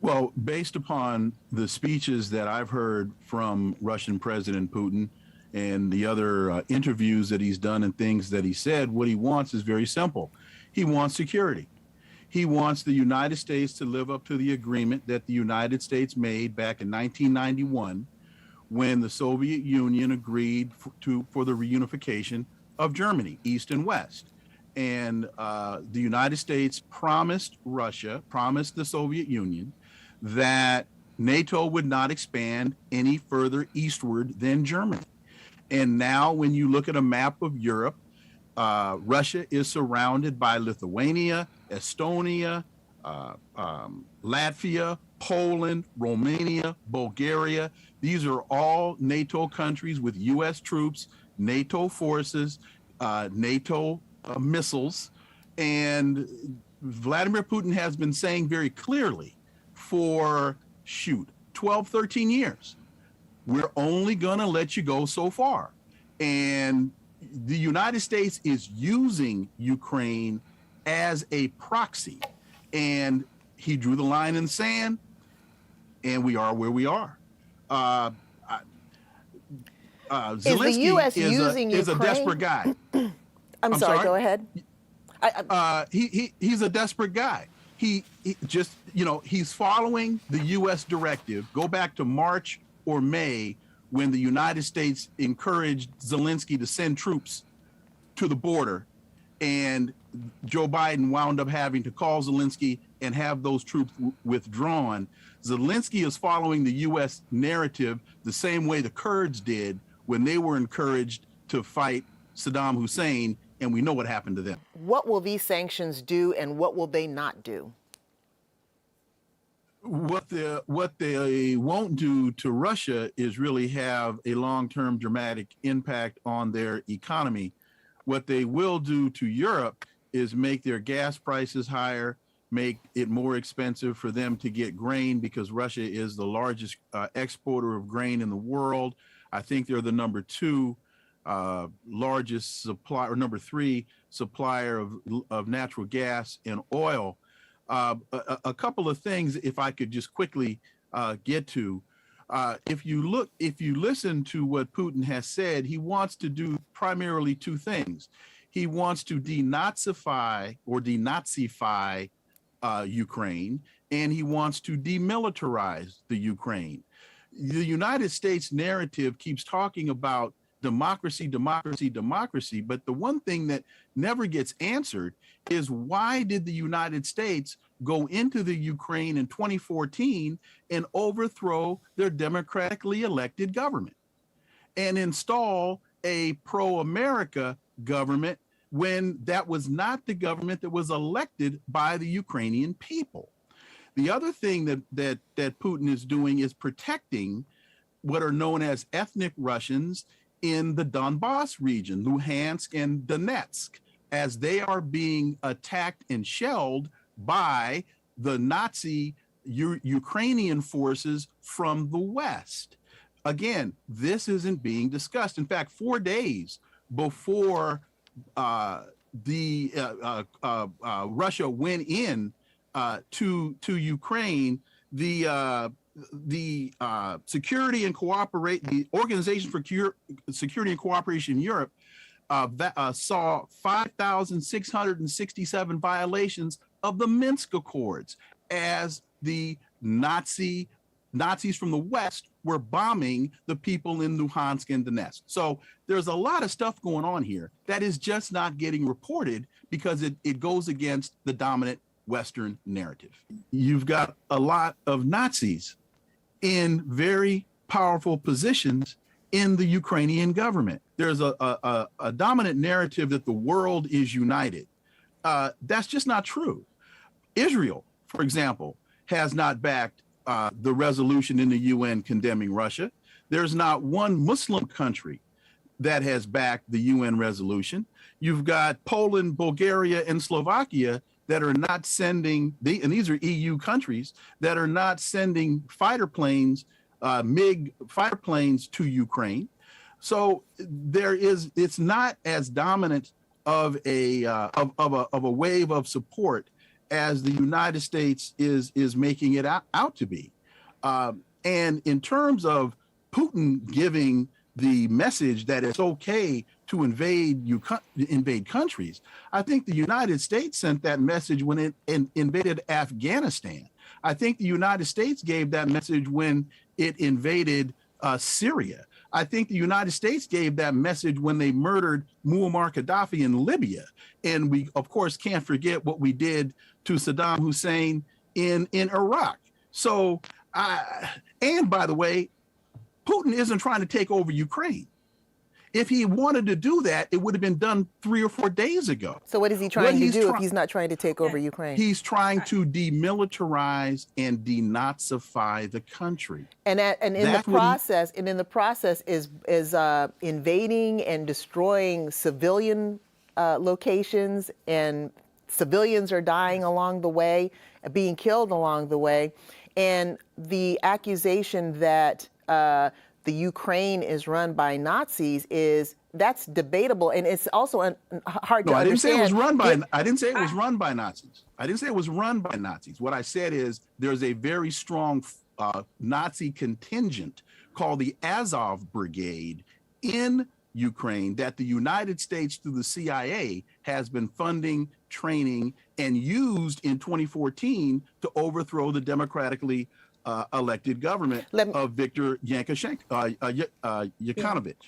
Well, based upon the speeches that I've heard from Russian President Putin and the other interviews that he's done and things that he said, what he wants is very simple. He wants security. He wants the United States to live up to the agreement that the United States made back in 1991 when the Soviet Union agreed for the reunification of Germany, East and West. And the United States promised Russia, promised the Soviet Union that NATO would not expand any further eastward than Germany. And now, when you look at a map of Europe, Russia is surrounded by Lithuania, Estonia, Latvia, Poland, Romania, Bulgaria. These are all NATO countries with U.S. troops, NATO forces, NATO missiles. And Vladimir Putin has been saying very clearly for, 12, 13 years, we're only going to let you go so far. And the United States is using Ukraine as a proxy. And he drew the line in the sand, and we are where we are. Is the U.S. using is Ukraine? A desperate guy. I'm sorry, go ahead. He's a desperate guy. He just, he's following the U.S. directive. Go back to March or May when the United States encouraged Zelensky to send troops to the border, and Joe Biden wound up having to call Zelensky and have those troops withdrawn. Zelensky is following the U.S. narrative the same way the Kurds did when they were encouraged to fight Saddam Hussein, and we know what happened to them. What will these sanctions do, and what will they not do? What they won't do to Russia is really have a long-term dramatic impact on their economy. What they will do to Europe is make their gas prices higher, make it more expensive for them to get grain, because Russia is the largest exporter of grain in the world. I think they're the number 2 largest supplier, or number 3 supplier of natural gas and oil. A couple of things, if I could just quickly get to. If you listen to what Putin has said, he wants to do primarily 2 things. He wants to denazify Ukraine, and he wants to demilitarize the Ukraine. The United States narrative keeps talking about democracy, democracy, democracy, but the one thing that never gets answered is, why did the United States go into the Ukraine in 2014 and overthrow their democratically elected government and install a pro-America government when that was not the government that was elected by the Ukrainian people? The other thing that Putin is doing is protecting what are known as ethnic Russians in the Donbass region, Luhansk and Donetsk, as they are being attacked and shelled by the Nazi Ukrainian forces from the West. Again, this isn't being discussed. In fact, 4 days before Russia went in to Ukraine, the Organization for Security and Cooperation in Europe saw 5,667 violations of the Minsk Accords as the Nazis from the West were bombing the people in Luhansk and Donetsk. So there's a lot of stuff going on here that is just not getting reported because it goes against the dominant Western narrative. You've got a lot of Nazis in very powerful positions in the Ukrainian government. There's a dominant narrative that the world is united. That's just not true. Israel, for example, has not backed the resolution in the UN condemning Russia. There's not one Muslim country that has backed the UN resolution. You've got Poland, Bulgaria, and Slovakia that are not sending, and these are EU countries, that are not sending fighter planes, MiG fighter planes to Ukraine. So it's not as dominant of a wave of support as the United States is making it out to be. And in terms of Putin giving the message that it's okay to invade countries, I think the United States sent that message when it invaded Afghanistan. I think the United States gave that message when it invaded Syria. I think the United States gave that message when they murdered Muammar Gaddafi in Libya. And we, of course, can't forget what we did to Saddam Hussein in Iraq. So, and by the way, Putin isn't trying to take over Ukraine. If he wanted to do that, it would have been done 3 or 4 days ago. So what is he trying to do if he's not trying to take over Ukraine? He's trying to demilitarize and denazify the country. And in the process is invading and destroying civilian locations, and civilians are dying along the way, being killed along the way. And the accusation that the Ukraine is run by Nazis that's debatable, and it's also hard to understand. I didn't say it was run by. I didn't say it was run by Nazis. I didn't say it was run by Nazis. What I said is there's a very strong Nazi contingent called the Azov Brigade in Ukraine that the United States, through the CIA, has been funding, training, and used in 2014 to overthrow the democratically elected government of Viktor Yanukovych.